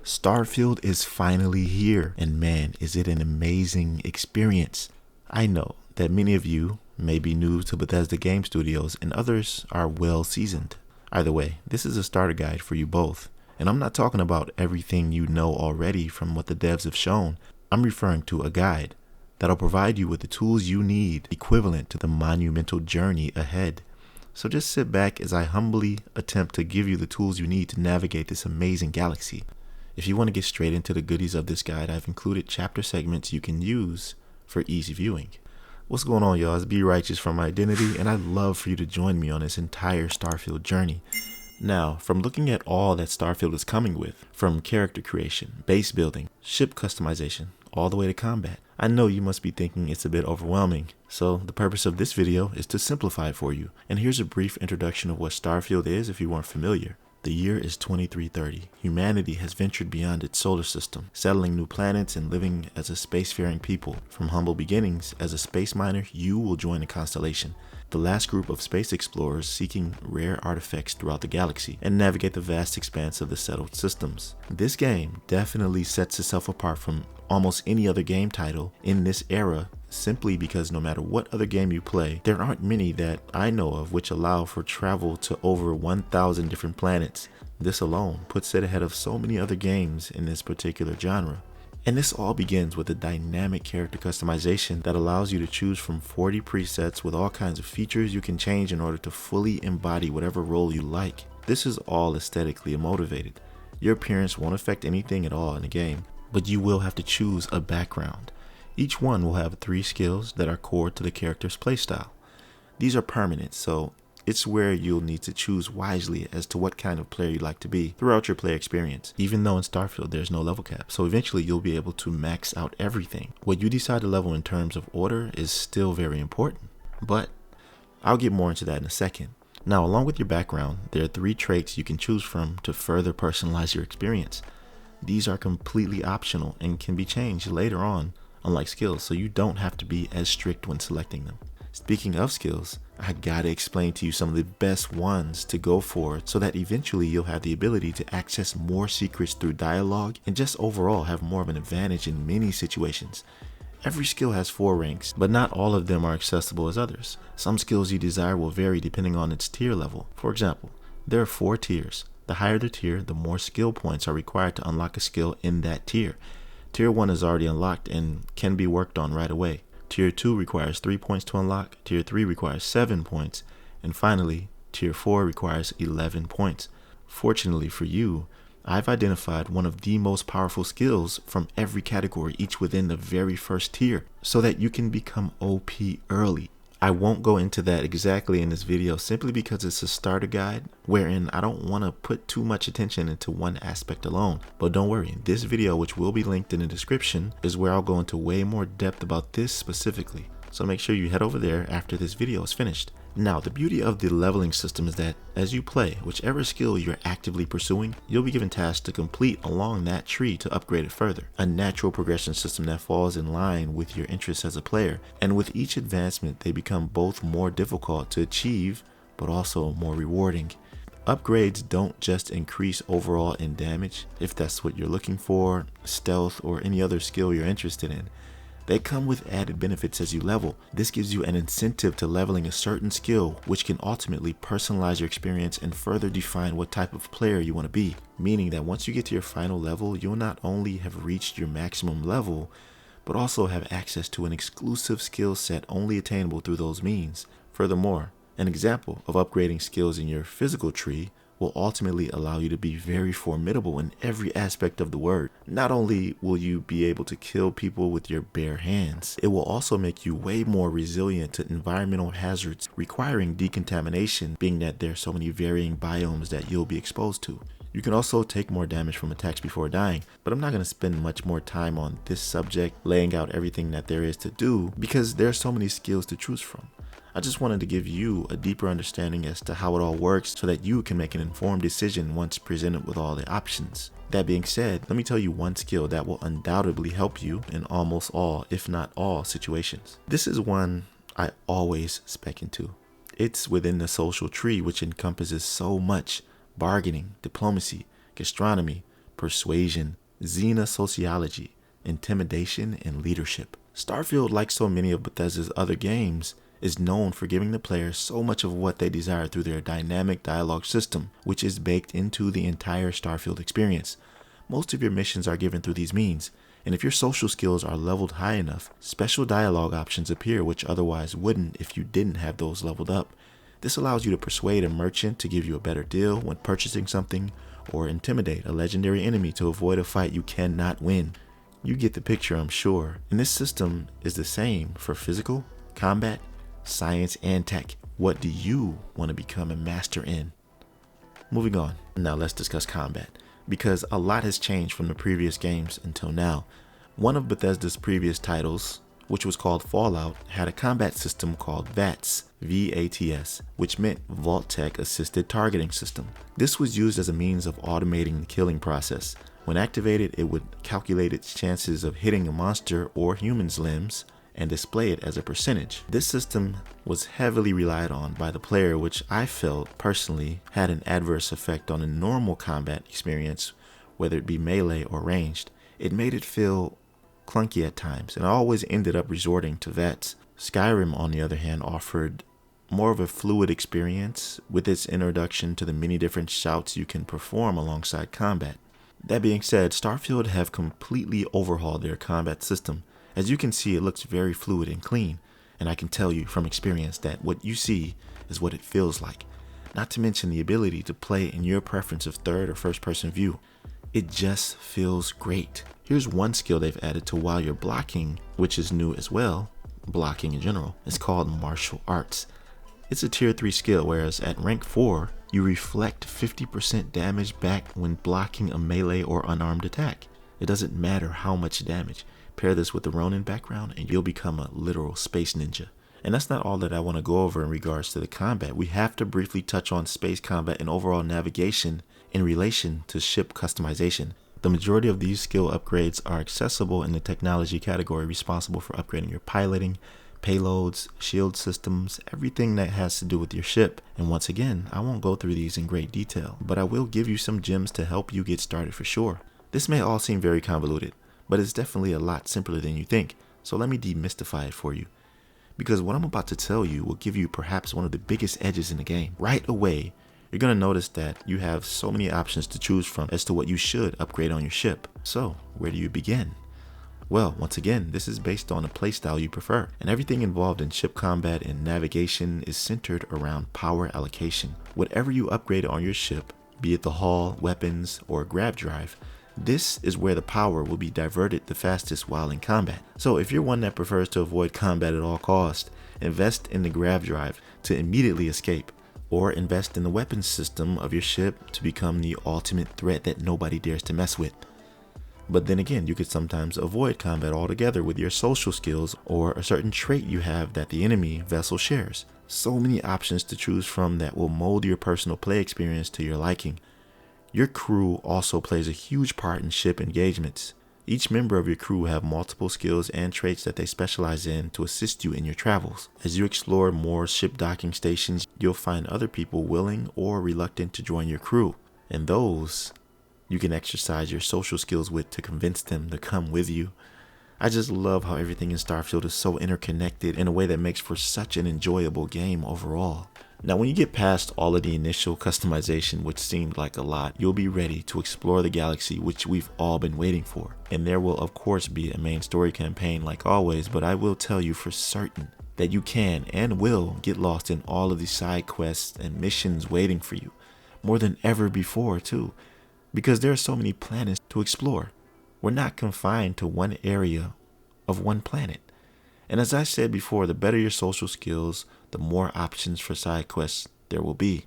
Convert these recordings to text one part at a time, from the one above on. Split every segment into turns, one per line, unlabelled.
Starfield is finally here, and man, is it an amazing experience. I know that many of you may be new to Bethesda Game Studios and others are well seasoned. Either way, this is a starter guide for you both. And I'm not talking about everything you know already from what the devs have shown. I'm referring to a guide that'll provide you with the tools you need equivalent to the monumental journey ahead. So just sit back as I humbly attempt to give you the tools you need to navigate this amazing galaxy. If you want to get straight into the goodies of this guide, I've included chapter segments you can use for easy viewing. What's going on, y'all? It's 𝐵Righteous from Identity, and I'd love for you to join me on this entire Starfield journey. Now, from looking at all that Starfield is coming with, from character creation, base building, ship customization, all the way to combat, I know you must be thinking it's a bit overwhelming. So the purpose of this video is to simplify it for you. And here's a brief introduction of what Starfield is if you weren't familiar. The year is 2330. Humanity has ventured beyond its solar system, settling new planets and living as a spacefaring people. From humble beginnings, as a space miner, you will join a constellation, the last group of space explorers seeking rare artifacts throughout the galaxy, and navigate the vast expanse of the settled systems. This game definitely sets itself apart from almost any other game title in this era, simply because no matter what other game you play, there aren't many that I know of which allow for travel to over 1,000 different planets. This alone puts it ahead of so many other games in this particular genre. And this all begins with a dynamic character customization that allows you to choose from 40 presets with all kinds of features you can change in order to fully embody whatever role you like. This is all aesthetically motivated. Your appearance won't affect anything at all in the game, but you will have to choose a background. Each one will have 3 skills that are core to the character's playstyle. These are permanent, so it's where you'll need to choose wisely as to what kind of player you'd like to be throughout your play experience. Even though in Starfield there's no level cap, so eventually you'll be able to max out everything. What you decide to level in terms of order is still very important, but I'll get more into that in a second. Now, along with your background, there are 3 traits you can choose from to further personalize your experience. These are completely optional and can be changed later on, unlike skills, so you don't have to be as strict when selecting them. Speaking of skills, I gotta explain to you some of the best ones to go for so that eventually you'll have the ability to access more secrets through dialogue and just overall have more of an advantage in many situations. Every skill has 4 ranks, but not all of them are accessible as others. Some skills you desire will vary depending on its tier level. For example, there are 4 tiers. The higher the tier, the more skill points are required to unlock a skill in that tier. Tier 1 is already unlocked and can be worked on right away. Tier 2 requires 3 points to unlock, Tier 3 requires 7 points, and finally, Tier 4 requires 11 points. Fortunately for you, I've identified one of the most powerful skills from every category, each within the very first tier, so that you can become OP early. I won't go into that exactly in this video simply because it's a starter guide wherein I don't want to put too much attention into one aspect alone. But don't worry, this video, which will be linked in the description, is where I'll go into way more depth about this specifically. So make sure you head over there after this video is finished. Now, the beauty of the leveling system is that as you play, whichever skill you're actively pursuing, you'll be given tasks to complete along that tree to upgrade it further. A natural progression system that falls in line with your interests as a player. And with each advancement, they become both more difficult to achieve, but also more rewarding. Upgrades don't just increase overall in damage, if that's what you're looking for, stealth, or any other skill you're interested in. They come with added benefits as you level. This gives you an incentive to leveling a certain skill, which can ultimately personalize your experience and further define what type of player you want to be. Meaning that once you get to your final level, you'll not only have reached your maximum level, but also have access to an exclusive skill set only attainable through those means. Furthermore, an example of upgrading skills in your physical tree will ultimately allow you to be very formidable in every aspect of the word. Not only will you be able to kill people with your bare hands, it will also make you way more resilient to environmental hazards requiring decontamination, being that there are so many varying biomes that you'll be exposed to. You can also take more damage from attacks before dying, but I'm not going to spend much more time on this subject, laying out everything that there is to do, because there are so many skills to choose from. I just wanted to give you a deeper understanding as to how it all works so that you can make an informed decision once presented with all the options. That being said, let me tell you one skill that will undoubtedly help you in almost all, if not all, situations. This is one I always spec into. It's within the social tree, which encompasses so much: bargaining, diplomacy, gastronomy, persuasion, xenosociology, intimidation, and leadership. Starfield, like so many of Bethesda's other games, is known for giving the player so much of what they desire through their dynamic dialogue system, which is baked into the entire Starfield experience. Most of your missions are given through these means, and if your social skills are leveled high enough, special dialogue options appear which otherwise wouldn't if you didn't have those leveled up. This allows you to persuade a merchant to give you a better deal when purchasing something, or intimidate a legendary enemy to avoid a fight you cannot win. You get the picture, I'm sure. And this system is the same for physical, combat, science, and tech. What do you want to become a master in? Moving on, now let's discuss combat, because a lot has changed from the previous games until now. One of Bethesda's previous titles, which was called Fallout, had a combat system called VATS, V-A-T-S, which meant Vault-Tec Assisted Targeting System. This was used as a means of automating the killing process. When activated, it would calculate its chances of hitting a monster or human's limbs and display it as a percentage. This system was heavily relied on by the player, which I felt personally had an adverse effect on a normal combat experience, whether it be melee or ranged. It made it feel clunky at times, and I always ended up resorting to VATS. Skyrim, on the other hand, offered more of a fluid experience with its introduction to the many different shouts you can perform alongside combat. That being said, Starfield have completely overhauled their combat system. As you can see, it looks very fluid and clean, and I can tell you from experience that what you see is what it feels like. Not to mention the ability to play in your preference of third or first person view. It just feels great. Here's one skill they've added to while you're blocking, which is new as well, blocking in general. It's called martial arts. It's a tier 3 skill, whereas at rank 4, you reflect 50% damage back when blocking a melee or unarmed attack. It doesn't matter how much damage. Pair this with the Ronin background and you'll become a literal space ninja. And that's not all that I want to go over in regards to the combat. We have to briefly touch on space combat and overall navigation in relation to ship customization. The majority of these skill upgrades are accessible in the technology category, responsible for upgrading your piloting, payloads, shield systems, everything that has to do with your ship. And once again, I won't go through these in great detail, but I will give you some gems to help you get started for sure. This may all seem very convoluted, but it's definitely a lot simpler than you think. So let me demystify it for you, because what I'm about to tell you will give you perhaps one of the biggest edges in the game. Right away, you're going to notice that you have so many options to choose from as to what you should upgrade on your ship. So where do you begin? Well, once again, this is based on a playstyle you prefer, and everything involved in ship combat and navigation is centered around power allocation. Whatever you upgrade on your ship, be it the hull, weapons, or grav drive, this is where the power will be diverted the fastest while in combat. So if you're one that prefers to avoid combat at all costs, invest in the grav drive to immediately escape, or invest in the weapons system of your ship to become the ultimate threat that nobody dares to mess with. But then again, you could sometimes avoid combat altogether with your social skills or a certain trait you have that the enemy vessel shares. So many options to choose from that will mold your personal play experience to your liking. Your crew also plays a huge part in ship engagements. Each member of your crew have multiple skills and traits that they specialize in to assist you in your travels. As you explore more ship docking stations, you'll find other people willing or reluctant to join your crew, and those you can exercise your social skills with to convince them to come with you. I just love how everything in Starfield is so interconnected in a way that makes for such an enjoyable game overall. Now, when you get past all of the initial customization, which seemed like a lot, you'll be ready to explore the galaxy, which we've all been waiting for. And there will of course be a main story campaign like always, but I will tell you for certain that you can and will get lost in all of the side quests and missions waiting for you, more than ever before too, because there are so many planets to explore. We're not confined to one area of one planet. And as I said before, the better your social skills, the more options for side quests there will be.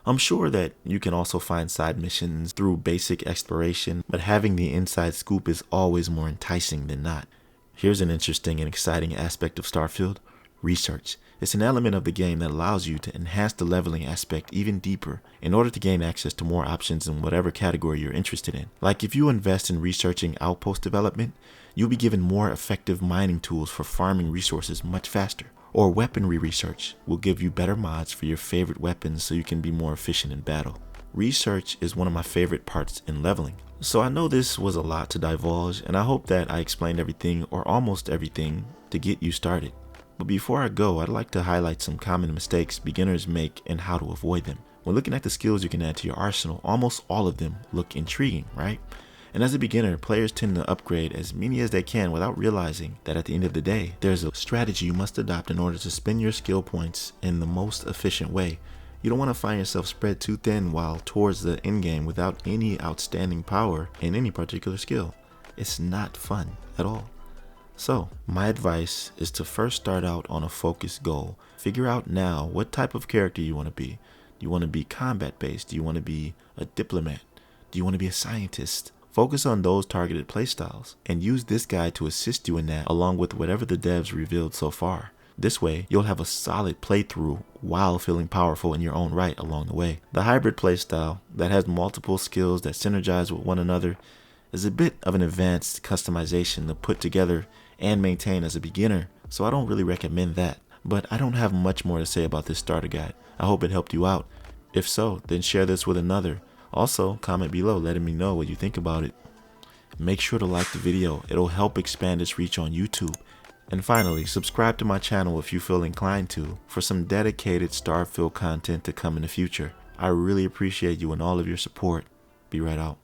I'm sure that you can also find side missions through basic exploration, but having the inside scoop is always more enticing than not. Here's an interesting and exciting aspect of Starfield: research. It's an element of the game that allows you to enhance the leveling aspect even deeper in order to gain access to more options in whatever category you're interested in. Like if you invest in researching outpost development, you'll be given more effective mining tools for farming resources much faster. Or weaponry research will give you better mods for your favorite weapons so you can be more efficient in battle. Research is one of my favorite parts in leveling. So I know this was a lot to divulge, and I hope that I explained everything or almost everything to get you started. But before I go, I'd like to highlight some common mistakes beginners make and how to avoid them. When looking at the skills you can add to your arsenal, almost all of them look intriguing, right? And as a beginner, players tend to upgrade as many as they can without realizing that at the end of the day, there's a strategy you must adopt in order to spend your skill points in the most efficient way. You don't want to find yourself spread too thin while towards the end game without any outstanding power in any particular skill. It's not fun at all. So, my advice is to first start out on a focused goal. Figure out now what type of character you want to be. Do you want to be combat based? Do you want to be a diplomat? Do you want to be a scientist? Focus on those targeted playstyles and use this guide to assist you in that along with whatever the devs revealed so far. This way, you'll have a solid playthrough while feeling powerful in your own right along the way. The hybrid playstyle that has multiple skills that synergize with one another is a bit of an advanced customization to put together and maintain as a beginner, so I don't really recommend that. But I don't have much more to say about this starter guide. I hope it helped you out. If so, then share this with another. Also, comment below letting me know what you think about it. Make sure to like the video. It'll help expand its reach on YouTube. And finally, subscribe to my channel if you feel inclined to for some dedicated Starfield content to come in the future. I really appreciate you and all of your support. Be right out.